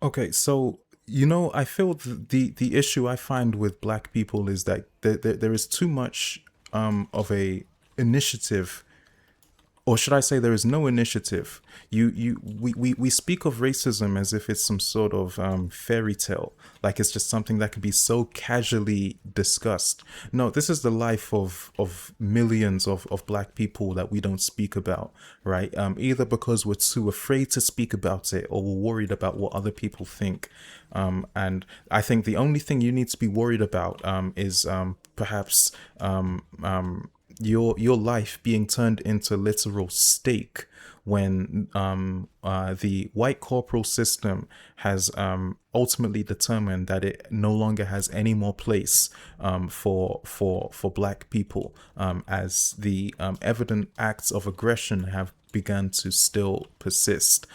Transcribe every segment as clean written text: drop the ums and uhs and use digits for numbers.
Okay, so I feel the issue I find with black people is that there is too much of a initiative, or should I say there is no initiative. We speak of racism as if it's some sort of fairy tale, like it's just something that could be so casually discussed. No, this is the life of millions of black people that we don't speak about, right? Either because we're too afraid to speak about it, or we're worried about what other people think. And I think the only thing you need to be worried about is perhaps your life being turned into literal steak when the white corporal system has ultimately determined that it no longer has any more place for black people, as the evident acts of aggression have begun to still persist.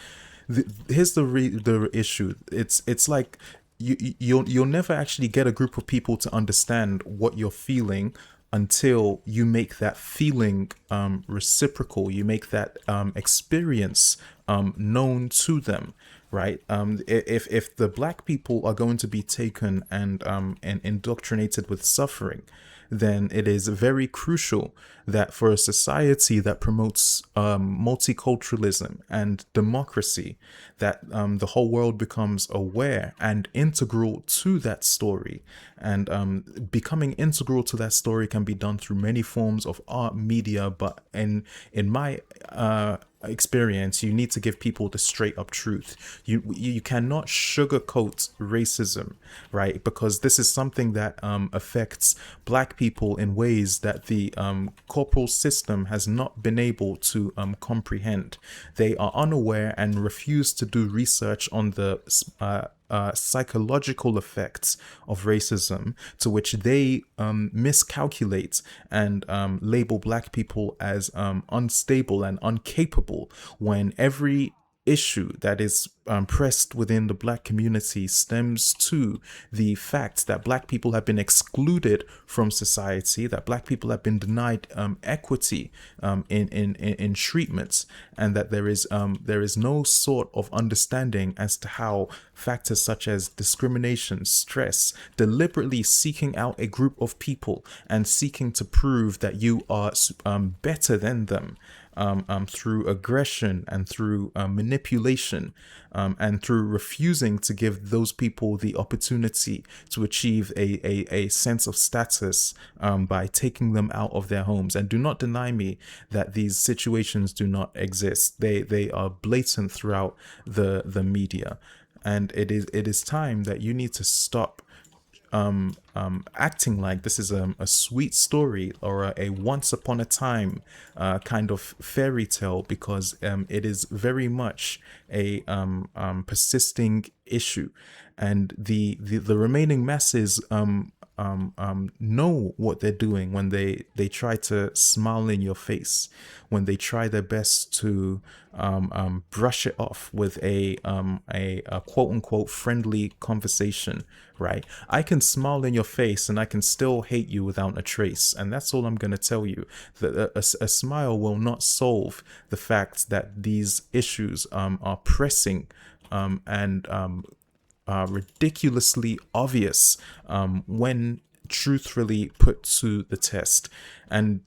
Here's the issue. It's like you'll never actually get a group of people to understand what you're feeling until you make that feeling reciprocal. You make that experience known to them, right? If the black people are going to be taken and indoctrinated with suffering, then it is very crucial that for a society that promotes multiculturalism and democracy, that the whole world becomes aware and integral to that story. And becoming integral to that story can be done through many forms of art, media, but in my experience, you need to give people the straight up truth. You cannot sugarcoat racism, right? Because this is something that affects black people in ways that the corporal system has not been able to comprehend. They are unaware and refuse to do research on the psychological effects of racism, to which they miscalculate and label black people as unstable and incapable, when every issue that is pressed within the black community stems to the fact that black people have been excluded from society, that black people have been denied equity in treatments, and that there is no sort of understanding as to how factors such as discrimination, stress, deliberately seeking out a group of people and seeking to prove that you are better than them, through aggression and through manipulation, and through refusing to give those people the opportunity to achieve a sense of status by taking them out of their homes. And do not deny me that these situations do not exist. They are blatant throughout the media. And it is time that you need to stop acting like this is a sweet story or a once upon a time kind of fairy tale, because it is very much a persisting issue, and the remaining masses know what they're doing when they try to smile in your face, when they try their best to brush it off with a quote unquote friendly conversation, right? I can smile in your face and I can still hate you without a trace. And that's all I'm going to tell you. That a smile will not solve the fact that these issues are pressing and ridiculously obvious when truthfully put to the test. And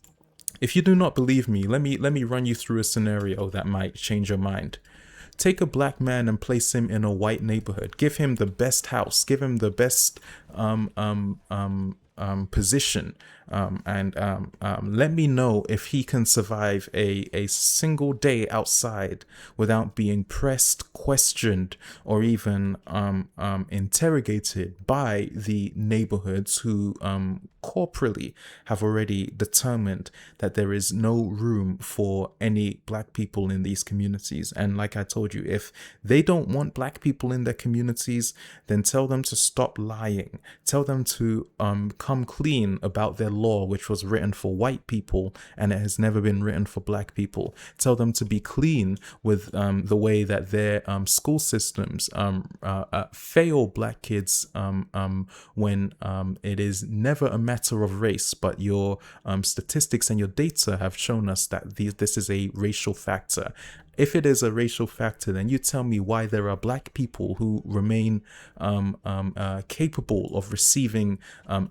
if you do not believe me, let me run you through a scenario that might change your mind. Take a black man and place him in a white neighborhood. Give him the best house. Give him the best position, and let me know if he can survive a single day outside without being pressed, questioned, or even interrogated by the neighborhoods who corporally have already determined that there is no room for any black people in these communities. And like I told you, if they don't want black people in their communities, then tell them to stop lying. Tell them to come clean about their law, which was written for white people and it has never been written for black people. Tell them to be clean with the way that their school systems fail black kids when it is never a matter of race, but your statistics and your data have shown us that this is a racial factor. If it is a racial factor, then you tell me why there are black people who remain capable of receiving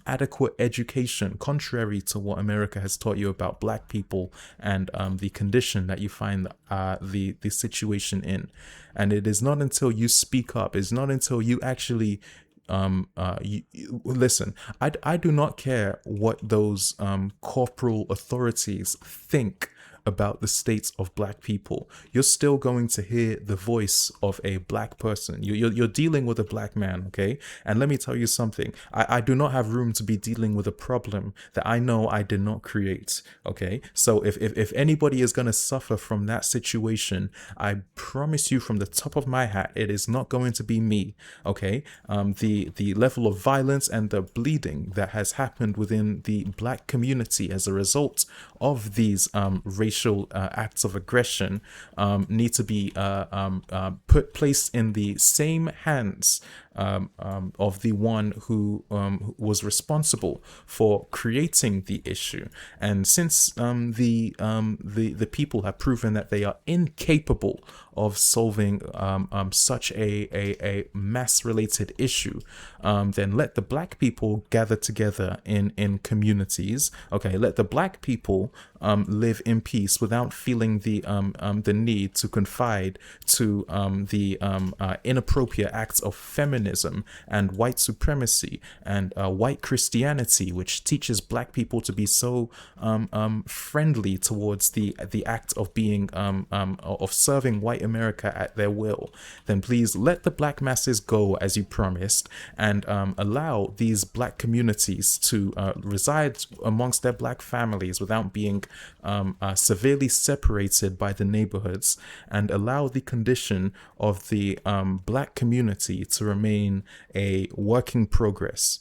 adequate education, contrary to what America has taught you about black people and the condition that you find the situation in. And it is not until you speak up, it's not until you actually listen. I do not care what those corporal authorities think about the states of black people. You're still going to hear the voice of a black person. You're dealing with a black man, okay? And let me tell you something. I do not have room to be dealing with a problem that I know I did not create, okay? So if anybody is going to suffer from that situation, I promise you from the top of my hat, it is not going to be me, okay? The level of violence and the bleeding that has happened within the black community as a result of these racial acts of aggression need to be placed in the same hands of the one who was responsible for creating the issue. And since the people have proven that they are incapable of solving such a mass-related issue, then let the black people gather together in communities. Okay, let the black people live in peace without feeling the need to confide to the inappropriate acts of feminism and white supremacy and white Christianity, which teaches black people to be so friendly towards the act of being of serving white America at their will. Then please let the black masses go as you promised, and allow these black communities to reside amongst their black families without being severely separated by the neighborhoods, and allow the condition of the black community to remain a work in progress.